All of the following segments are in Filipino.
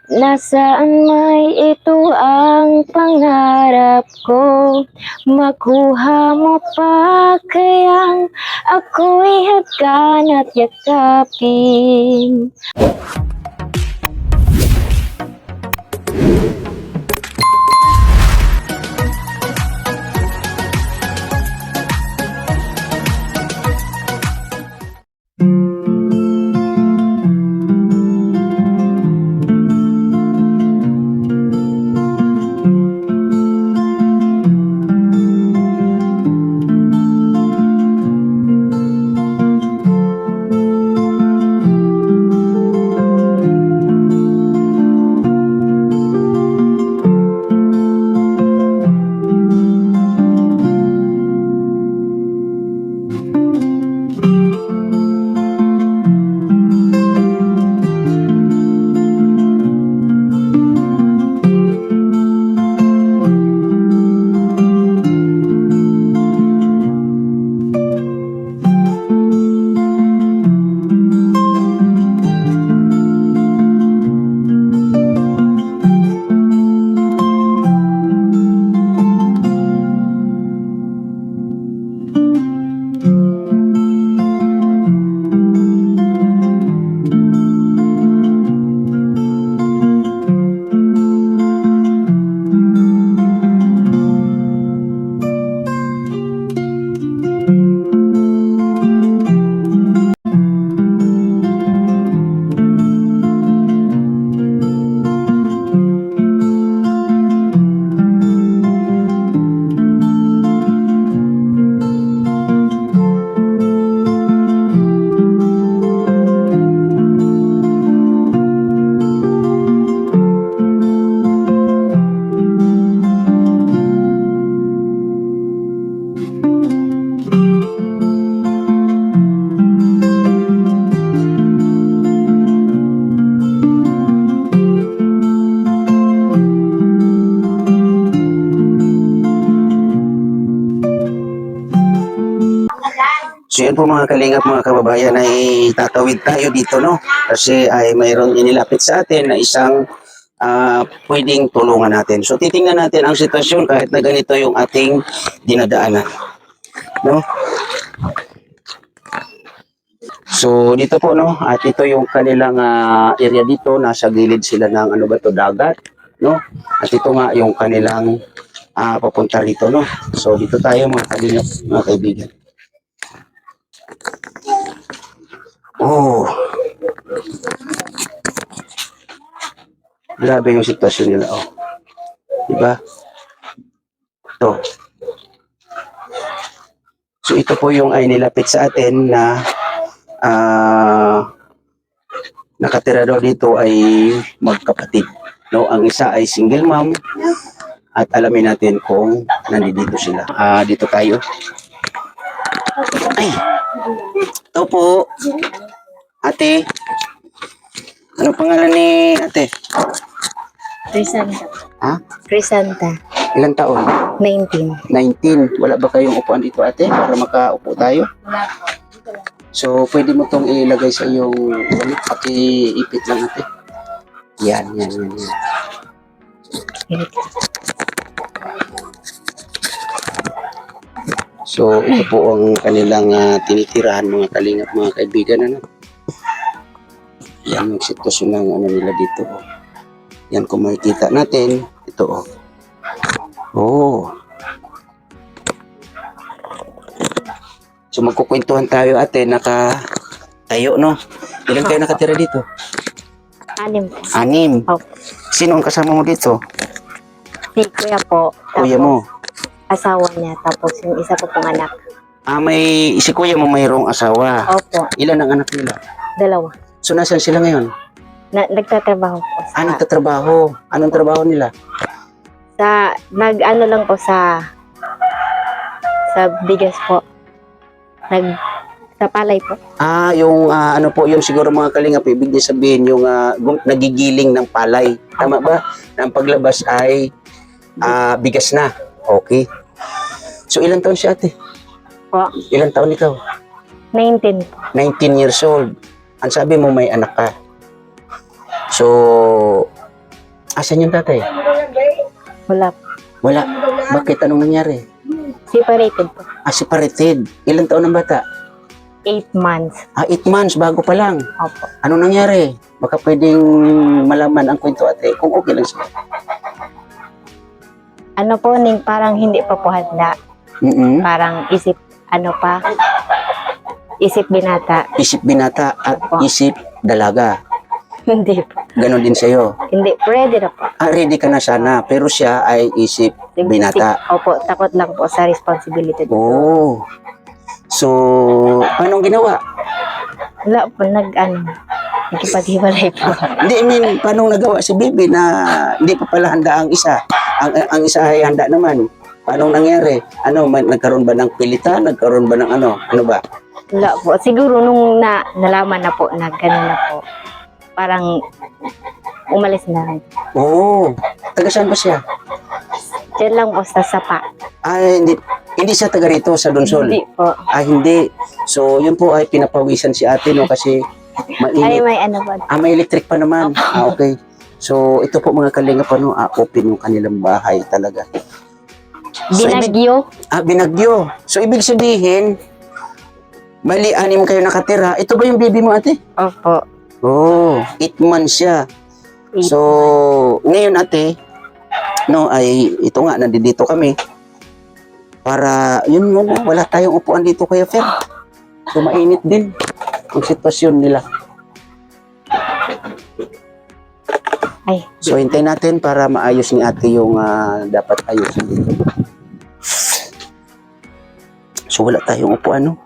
Nasaan may ito ang pangarap ko, makuha mo pa kayang ako'y hagkan at yakapin. So yun po mga kalingap, mga kababayan, ay tatawid tayo dito, no? Kasi ay mayroong inilapit sa atin na isang pwedeng tulungan natin. So titingnan natin ang sitwasyon kahit na ganito yung ating dinadaanan, no? So dito po, no? At ito yung kanilang area dito. Nasa gilid sila ng ano ba to, dagat, no? At ito nga yung kanilang papunta rito, no? So dito tayo mga kalingap, mga kaibigan. Oh, grabe yung sitwasyon nila, oh. Diba? Ito. So ito po yung ay nilapit sa atin na nakatira daw dito ay magkapatid. No, ang isa ay single mom at alamin natin kung nandito sila. Dito tayo. Ay. Ito po. Ate. Ano pangalan ni ate? Crisanta. Ha? Crisanta. Ilang taon? 19. 19. Wala ba kayong upuan dito ate para makaupo tayo? So, pwede mo tong ilagay sa iyong wallet. Paki-ipit lang ate. Yan. So, ito po ang kanilang tinitirahan mga kalingap, mga kaibigan. Ano? Yan yung sitwasyon ng ano nila dito. Oh. Yan kung makikita natin. Ito oh. Oh. So magkukwentuhan tayo ate, tayo no? Ilan kayo nakatira dito? 6. 6. Oh. Sino ang kasama mo dito? Si kuya po. Kuya mo. Asawa niya. Tapos yung isa po pong anak. Si kuya mo mayroong asawa. Opo. Ilan ang anak nila? 2. So nasan sila ngayon? Nagtatrabaho po. Nagtatrabaho. Anong trabaho nila? Nag-ano lang po sa bigas po. Sa palay po. Yung ano po, yung siguro mga kalingap, ibig niya sabihin yung nagigiling ng palay. Tama ba? Na ang paglabas ay bigas na. Okay. So ilang taon siya ate? Po. Ilang taon ikaw? 19 po. 19 years old. Ang sabi mo may anak ka. So, Asan yung tatay? Wala po. Wala. Bakit? Anong nangyari? Separated po. Separated. Ilang taon ng bata? 8 months. 8 months, bago pa lang. Opo. Anong nangyari? Baka pwedeng malaman ang kwento ate, kung okay lang siya. Ano po, parang hindi pa po handa. Parang isip, isip binata. Isip binata at Opo. isip dalaga. Hindi po. Ganon din sa'yo. Hindi, ready na po. Ready ka na sana, pero siya ay isip binata. Opo, takot lang po sa responsibility. Oh. So, anong ginawa? Wala po, nagkipag-hiwalay po. Hindi, I mean, paano nagawa si Bibi na hindi pa pala handa ang isa? Ang isa ay handa naman. Paano nangyari? Nagkaroon ba ng pilitan? Nagkaroon ba ng ano? Ano ba? Wala po. Siguro nung nalaman na po na gano'n na po, parang umalis na rin. Oo. Taga saan ba siya? Diyan lang po sa sapa. Hindi siya taga rito sa Donsol. Hindi po. Hindi. So, yun po ay pinapawisan si ate, no? Kasi Ay, mainit. may ano ba? May electric pa naman. Okay. So, ito po mga kalinga pa, no? Open yung kanilang bahay talaga. So, Binagyo. Binagyo. So, ibig sabihin, bali, 6 kayo nakatira. Ito ba yung baby mo, ate? Opo. Oh, 8 months siya. So, ngayon ate, no, ay ito nga, nandito kami. Para, yun mo, wala tayong upuan dito Kuya Fer. So, mainit din ang sitwasyon nila. Ay, So, hintayin natin para maayos ni ate yung dapat ayusin dito. So, wala tayong upuan, no?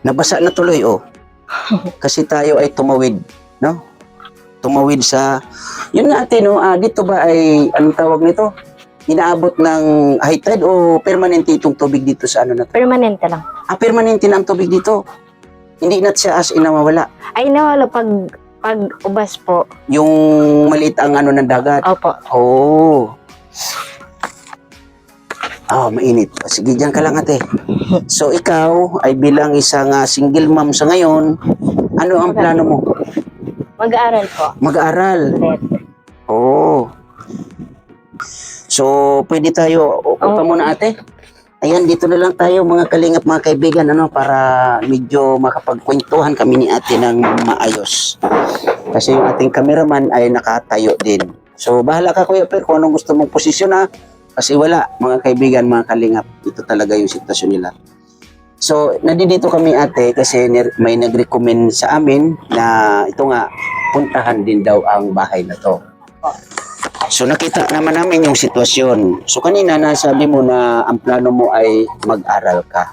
Nabasa na tuloy, oh. Kasi tayo ay tumawid, no? Tumawid sa, yun nga ate, no? Dito ba ay, anong tawag nito? Inaabot ng high tide o permanente itong tubig dito sa ano na to? permanente lang. Permanente na ang tubig dito. Hindi na siya as in nawawala. Ay, nawala pag ubas po. Yung maliit ang ano ng dagat. Opo. Oh. Mainit. Sige, dyan ka lang ate. So, ikaw ay bilang isang single mom sa ngayon, ano ang plano mo? Mag-aaral po. Mag-aaral. Ulit. Oh. So, pwede tayo, upo muna ate. Ayan, dito na lang tayo mga kalingap, mga kaibigan, para medyo makapagkwentuhan kami ni ate ng maayos. Kasi yung ating cameraman ay nakatayo din. So, bahala ka Kuya Per kung anong gusto mong posisyon Kasi wala, mga kaibigan, mga kalingap, ito talaga yung sitwasyon nila. So, nandito kami ate kasi may nag-recommend sa amin na ito nga, puntahan din daw ang bahay na to. So, nakita naman namin yung sitwasyon. So, kanina nasabi mo na ang plano mo ay mag-aral ka.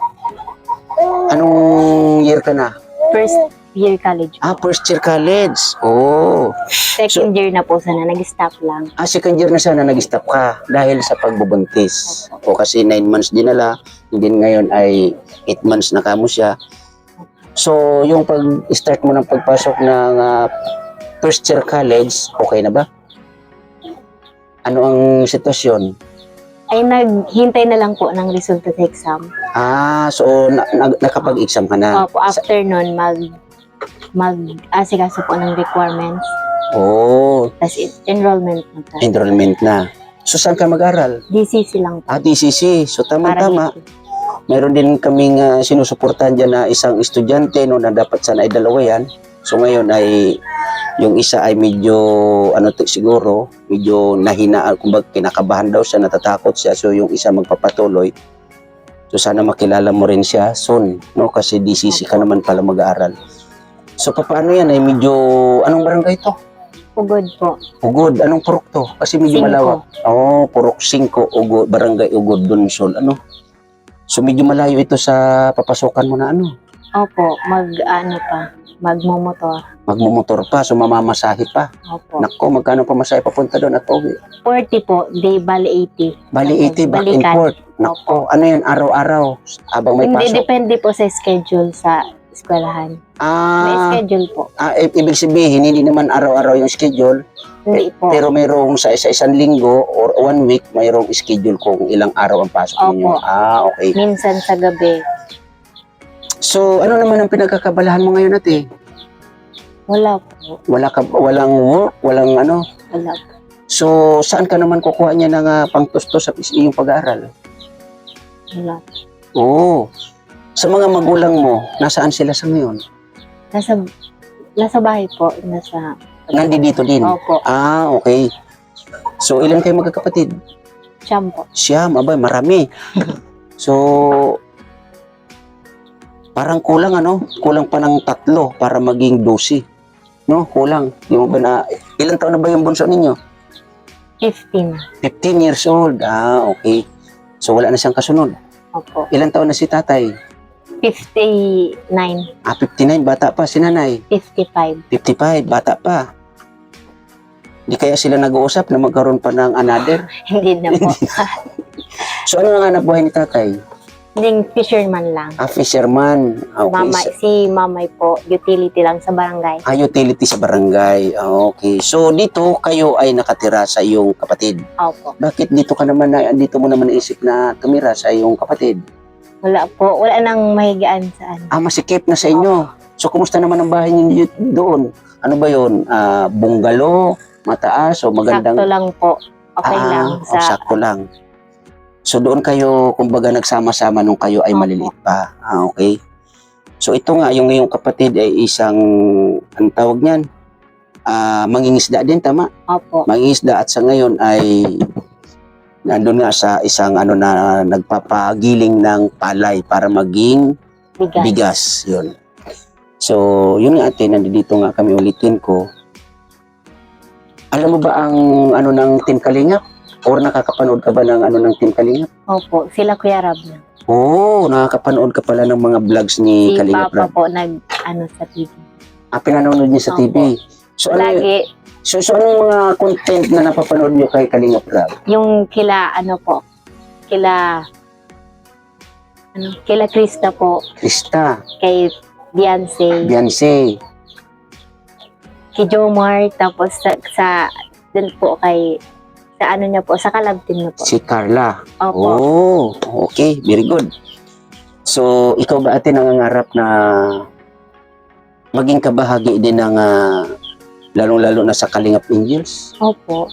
Anong year ka na? First year college. First year college. Oh. Second year na po sana, nag-stop lang. Second year na sana nag-stop ka dahil sa pagbubuntis. O kasi 9 months dinala, hindi ngayon ay 8 months na kamo siya. So, yung pag-start mo ng pagpasok ng first year college, okay na ba? Ano ang sitwasyon? Ay, naghintay na lang po ng resulta sa exam. So nakapag-exam ka na? Opo, after nun, mag-asikaso po ng requirements. Oh, Tapos enrollment na po. enrollment na. So saan ka mag-aral? DCC lang po. DCC. So tama-tama. Para dito. Mayroon din kaming sinusuportahan dyan na isang estudyante na dapat sana ay dalawa yan. So ngayon ay yung isa ay medyo siguro medyo nahinaan, kumbaga kinakabahan daw siya, natatakot siya. So yung isa magpapatuloy. So sana makilala mo rin siya soon, no? Kasi DCC ka naman pala mag-aaral. So paano yan ay medyo anong barangay to? Pugod po. Ugod. Anong purok to? Kasi medyo 5. malawak. Purok 5, Ugod, barangay Ugod, Donsol. So medyo malayo ito sa papasukan mo na Opo, magmomotor. Magmumotor pa, so mamamasahe pa. Opo. Nako, magkano pa masahe papunta doon at uwi? 40 po, day bali 80. Bali 80, back and Balikan. forth. Nako, ano yan, araw-araw, habang may Hindi, pasok. depende po sa schedule sa eskwelahan. May schedule po. Ibig sabihin, hindi naman araw-araw yung schedule, Hindi po. pero mayroong sa isang linggo or 1 week, mayroong schedule kung ilang araw ang pasok ninyo. Opo. Okay. Minsan sa gabi. So, ano naman ang pinagkakabalahan mo ngayon ate? Wala po. Walang work, walang Wala po. So, saan ka naman kukuha niya ng pangtusto sa iyong pag-aaral? Wala. Oo. Sa mga magulang mo, nasaan sila sa ngayon? Nasa bahay po. Nandito din? Opo. Ah, okay. So, ilan kayo magkakapatid? Siyam po. Siyam, abay, marami. So, parang kulang kulang pa ng 3 para maging 12. No, kulang. Di mo ba ilang taon na ba yung bunso ninyo? 15. 15 years old. Ah, okay. So, wala na siyang kasunod. Opo. Ilang taon na si tatay? 59. 59, bata pa. Si nanay? 55. 55, bata pa. Di kaya sila nag-uusap na magkaroon pa ng another? Hindi na po. So, ano ang hanap buhay ni tatay? Hindi, fisherman lang. Fisherman. Okay. Si mamay po, utility lang sa barangay. Utility sa barangay. Okay. So, dito kayo ay nakatira sa iyong kapatid. Opo. Bakit dito dito mo naman naisip na tumira sa iyong kapatid? Wala po. Wala nang mahigaan sa ano. Masikip na sa inyo. So, kumusta naman ang bahay niyo doon? Ano ba yun? Bungalow? Mataas? O magandang... Sakto lang po. Okay lang. Sakto lang. So, doon kayo, kumbaga, nagsama-sama nung kayo ay Opo. maliliit pa. Okay. So, ito nga, yung iyong kapatid ay isang, ang tawag niyan, mangingisda din, tama? Opo. Mangingisda at sa ngayon ay nandun nga sa isang na nagpapagiling ng palay para maging bigas. Yun. So, yun nga ate, nandito nga kami ulitin ko. Alam mo ba ang ng Team Kalingap? Or nakakapanood ka ba ng ng Team Kalingap? Opo. Sila Kuya Rab. Nakakapanood ka pala ng mga vlogs ni Si Kalingap Papa Rab. po sa TV. Pinanonood niya sa TV. So, Lagi. So, anong mga content na napapanood niyo kay Kalingap Rab? Yung kila Krista po. Krista, Kay Beyonce. Beyonce, Kay Jomar. Tapos sa dun po sa kalab team niya po. si Carla. Opo. Okay. Very good. So, ikaw ba ate nangangarap na maging kabahagi din ng lalong-lalo na sa Kalingap Angels? Opo.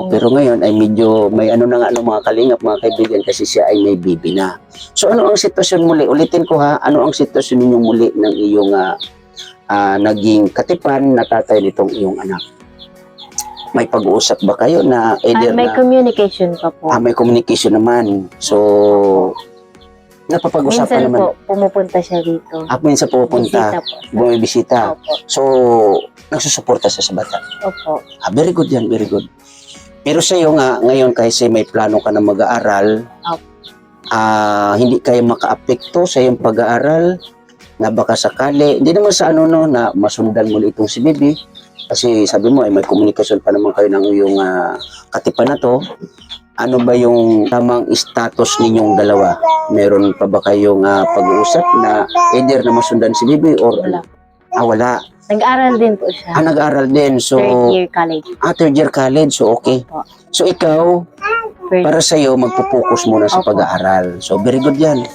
Pero ngayon ay medyo may na nga mga Kalingap, mga kaibigan, kasi siya ay may baby na. So, ano ang sitwasyon muli? Ulitin ko ano ang sitwasyon ninyo muli ng iyong naging katipan na tatay nitong iyong anak? May pag-uusap ba kayo na either May communication pa po. may communication naman. So, napapag-usapan Minsan naman. po, pumupunta siya dito. Minsan pupunta, Bisita po. bumibisita. Opo. So, nagsusuporta siya sa bata. Opo. Very good yan, very good. Pero sa iyo nga, ngayon kasi may plano ka na mag-aaral, hindi kayo maka-apekto sa iyong pag-aaral, na baka sakali, hindi naman sa na masundan mo itong si Bibi, kasi sabi mo ay may komunikasyon pa naman kayo ng iyong katipan na to. Ano ba yung tamang status ninyong dalawa? Meron pa ba kayong pag-uusap na either na masundan si Bibi or Wala. Wala. Nag-aral din po siya. Nag-aaral din. So, Third year college. Third year college. So, okay. Opo. So, ikaw, para sa'yo, magpo-focus muna sa Opo. pag-aaral. So, very good yan.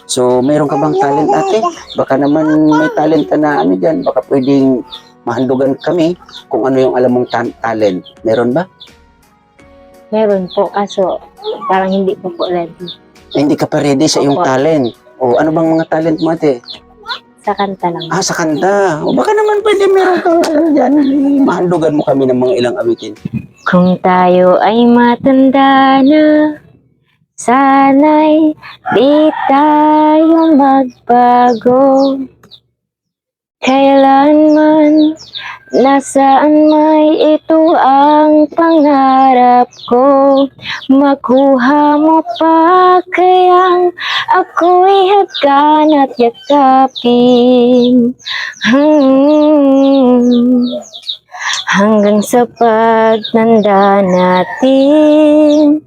So, mayroon ka bang talent, ate? Baka naman may talent ka na dyan. Baka pwedeng mahandugan kami kung ano yung alam mong talent. Meron ba? Meron po, kaso parang hindi po ready. Hindi ka pa ready sa iyong Opo. talent. Ano bang mga talent mo, ate? Sa kanta lang. Sa kanta. Baka naman pwede meron kang dyan. Mahandugan mo kami ng mga ilang awitin. Kung tayo ay matanda na, sana'y di tayo magbago. Kailanman, nasaan may ito ang pangarap ko. Makuha mo pa kayang ako'y hagkan at yakapin. Hanggang sa pagtanda natin,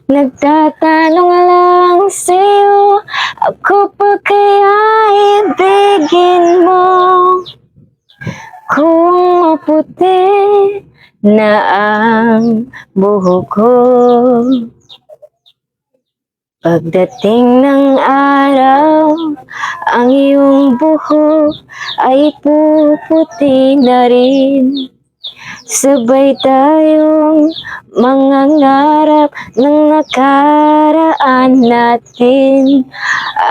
nagtatanong lang sa'yo, ako pa kaya ibigin mo? Kung maputi na ang buhok ko, pagdating ng araw, ang iyong buhok ay puputi na rin. Sabay tayong mangangarap ng nakaraan natin.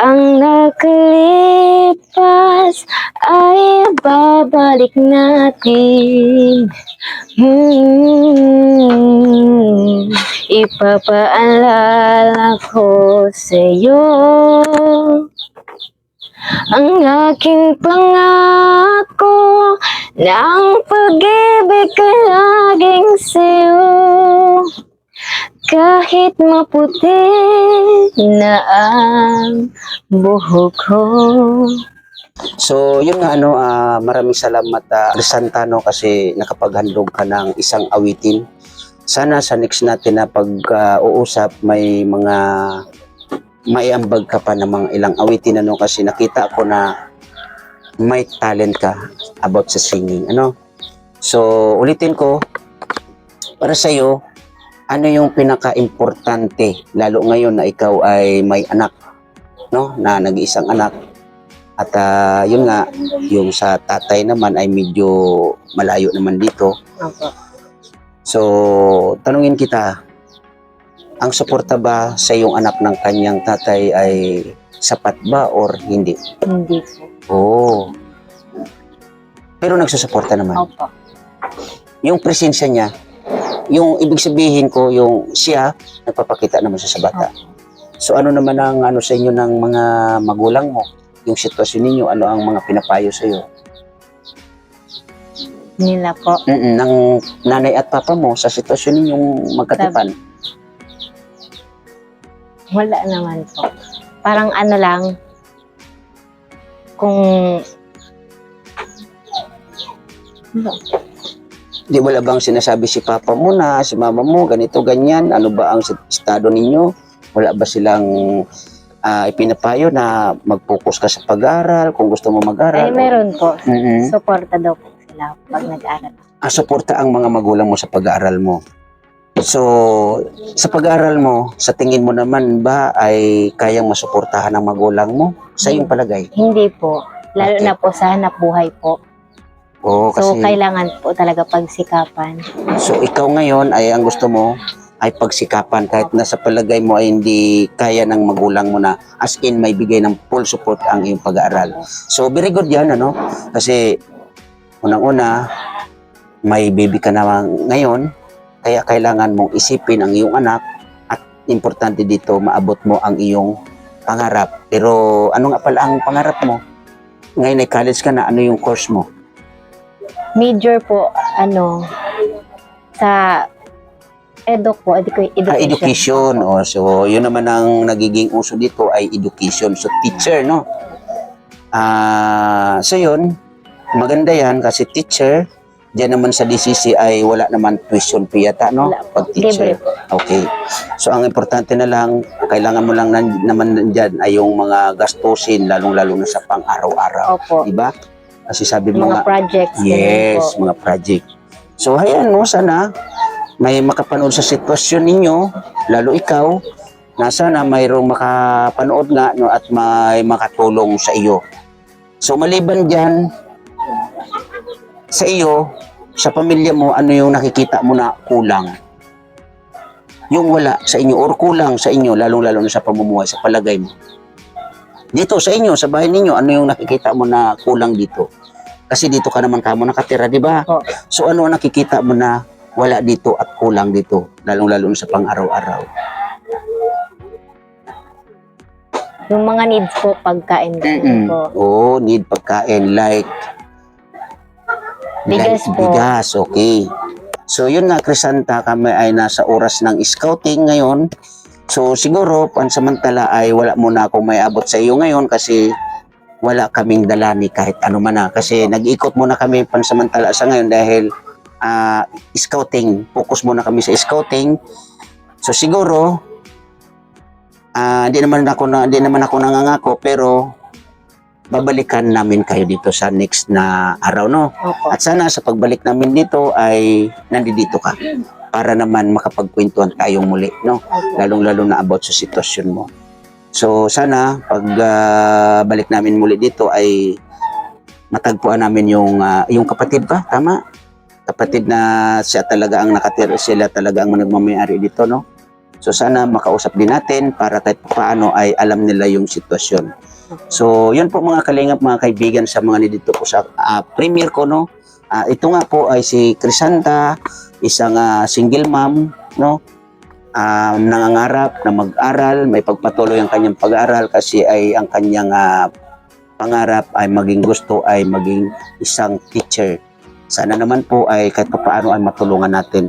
Ang nakalipas ay babalik natin. Ipapaalala ko sa'yo ang aking pangako na ang pag-ibig ko laging sa'yo. Kahit maputi na ang buhok ko. So, yun nga, maraming salamat, Crisanta, no, kasi nakapaghandog ka ng isang awitin. Sana sa next natin na pag-uusap, may mga maiambag ka pa ng mga ilang awitin, ano, kasi nakita ko na may talent ka about sa singing, ano. So, ulitin ko, para sa'yo, ano yung pinaka-importante, lalo ngayon na ikaw ay may anak, no, na nag-iisang anak. At yun nga, yung sa tatay naman ay medyo malayo naman dito. Opo. So, tanungin kita, ang suporta ba sa iyong anak ng kanyang tatay ay sapat ba or hindi? Hindi po. Oo. Pero nagsusuporta naman. Opo. Yung presensya niya, yung ibig sabihin ko, yung siya, nagpapakita naman siya sa bata. So, ano naman ang ano sa inyo ng mga magulang mo? Yung sitwasyon ninyo, ano ang mga pinapayo sa iyo? Nila po. Ng nanay at papa mo sa sitwasyon ninyong magkatipan. Wala naman po. Parang ano lang, kung... Di wala bang sinasabi si papa mo na si mama mo ganito ganyan, ano ba ang estado ninyo? Wala ba silang ipinapayo na mag-focus ka sa pag-aaral kung gusto mo mag-aral? Ay, meron po. Mm-mm. Suporta daw po sila pag nag-aaral. Suporta ang mga magulang mo sa pag-aaral mo. So, sa pag-aaral mo, sa tingin mo naman ba ay kayang masuportahan ng magulang mo? Sa iyong palagay? Hindi po. Lalo Okay. na po sa hanap buhay po. Oo, So, kasi kailangan po talaga pagsikapan. so ikaw ngayon ay ang gusto mo ay pagsikapan kahit na sa palagay mo ay hindi kaya ng magulang mo na as in may bigay ng full support ang iyong pag-aaral. So very good yan, ano? Kasi unang-una may baby ka na ngayon, kaya kailangan mong isipin ang iyong anak at importante dito maabot mo ang iyong pangarap. Pero ano nga pala ang pangarap mo? Ngayon ay college ka na, ano yung course mo? Major po, sa education. Education. Oh, so, yun naman ang nagiging uso dito ay education. So, teacher, no? So, yun. Maganda yan kasi teacher, diyan naman sa DCC ay wala naman tuition fee yata, no? Wala po. Pag teacher. Libre po. Okay. So, ang importante na lang, kailangan mo lang naman nandyan ay yung mga gastusin, lalong-lalo na sa pang-araw-araw. Opo. Diba? Kasi sabi mo Mga nga, projects. ganun yes, po. mga project. So, hayaan mo, sana may makapanood sa sitwasyon ninyo, lalo ikaw, na sana mayroong makapanood nga, no, at may makatulong sa iyo. So, maliban dyan, sa iyo, sa pamilya mo, ano yung nakikita mo na kulang? Yung wala sa inyo, or kulang sa inyo, lalong-lalo na sa pamumuhay, sa palagay mo. Dito sa inyo, sa bahay ninyo, ano yung nakikita mo na kulang dito? Kasi dito ka naman kamo nakatira, di ba? Opo. So ano ang nakikita mo na wala dito at kulang dito, lalong-lalo na sa pang-araw-araw? Yung mga needs po, pagkain ganun po. Oo, need pagkain like Bigas po. Bigas, okay. So yun nga, Crisanta, kami ay nasa oras ng scouting ngayon. So siguro, pansamantala ay wala muna akong may abot sa iyo ngayon kasi wala kaming dala ni kahit ano man na. Kasi nag-ikot muna kami pansamantala sa ngayon dahil scouting. Focus muna kami sa scouting. So siguro, hindi naman ako nangangako, pero babalikan namin kayo dito sa next na araw, no? Opo. At sana sa pagbalik namin dito ay nandito ka para naman makapagkwentuhan tayong muli, no? Opo. Lalong-lalo na about sa sitwasyon mo. So sana pag balik namin muli dito ay matagpuan namin yung kapatid ba? Tama? kapatid na siya talaga ang nakatira, sila talaga ang nagmamayari dito, no? So sana makausap din natin para kahit paano ay alam nila yung sitwasyon. So yun po mga kalingap, mga kaibigan sa mga nandito po sa premiere ko, no? Ito nga po ay si Crisanta, isang single mom, no? Nangangarap na mag-aral, may pagpatuloy ang kanyang pag-aaral kasi ay ang kanyang pangarap ay maging gusto ay maging isang teacher. Sana naman po ay kahit paano ay matulungan natin,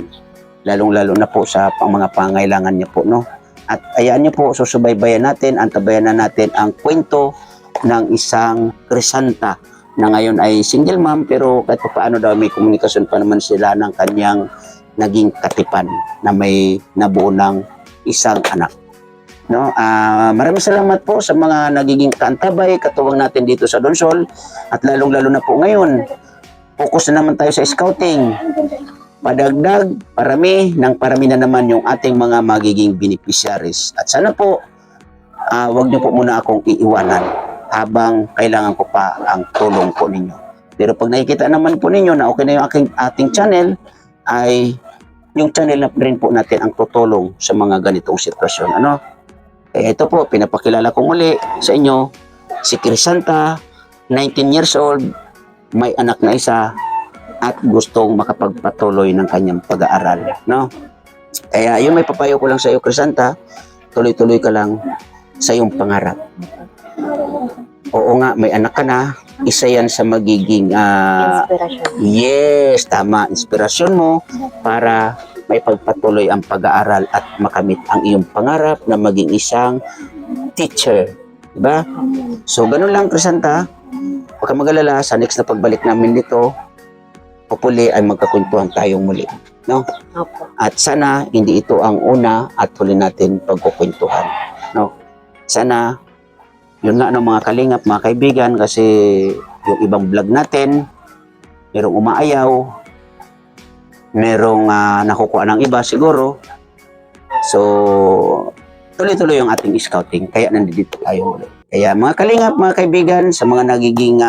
lalong-lalo na po sa mga pangailangan niya po, no? At ayaan niyo po, susubaybayan natin, antabayan na natin ang kwento ng isang Crisanta na ngayon ay single mom pero kahit paano daw may komunikasyon pa naman sila ng kanyang naging katipan na may nabuo ng isang anak. No, maraming salamat po sa mga nagiging kaantabay, katuwang natin dito sa Donsol at lalong-lalo na po ngayon. Focus na naman tayo sa scouting. Padagdag, parami na naman yung ating mga magiging beneficiaries. At sana po, wag niyo po muna akong iiwanan habang kailangan ko pa ang tulong po ninyo. Pero pag nakikita naman po ninyo na okay na yung ating channel, ay yung channel na rin po natin ang tutulong sa mga ganitong sitwasyon. Ano? Kaya ito po, pinapakilala ko muli sa inyo, si Crisanta, 19 years old, may anak na isa, at gustong makapagpatuloy ng kanyang pag-aaral, no? Kaya yun, may papayo ko lang sa iyo, Crisanta, tuloy-tuloy ka lang sa iyong pangarap. Oo nga, may anak ka na, isa yan sa magiging Inspirasyon. yes, tama, inspirasyon mo para may pagpatuloy ang pag-aaral at makamit ang iyong pangarap na maging isang teacher, diba? So ganun lang, Crisanta, huwag ka mag-alala, sa next na pagbalik namin dito, hopefully ay magkakwentuhan tayong muli, no? Opo. At sana hindi ito ang una at huli natin pagkukwentuhan, no? Sana yun nga, no, mga kalingap, mga kaibigan, kasi yung ibang vlog natin merong umaayaw, merong nakukuha ng iba siguro. So tuloy-tuloy yung ating scouting, kaya nandito tayo muli. Kaya mga kalingap, mga kaibigan, sa mga nagiging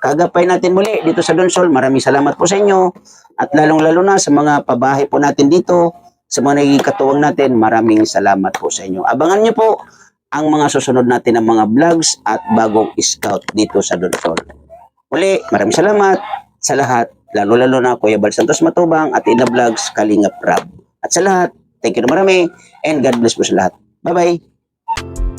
kagapay natin muli dito sa Donsol, maraming salamat po sa inyo. At lalong-lalo na sa mga pabahay po natin dito, sa mga nagiging katuwang natin, maraming salamat po sa inyo. Abangan nyo po ang mga susunod natin ng mga vlogs at bagong scout dito sa Donsol. Muli, maraming salamat sa lahat, lalo-lalo na Kuya Bal Santos Matubang at Ina Vlogs Kalingap Rab. At sa lahat, thank you na marami and God bless po sa lahat. Bye-bye!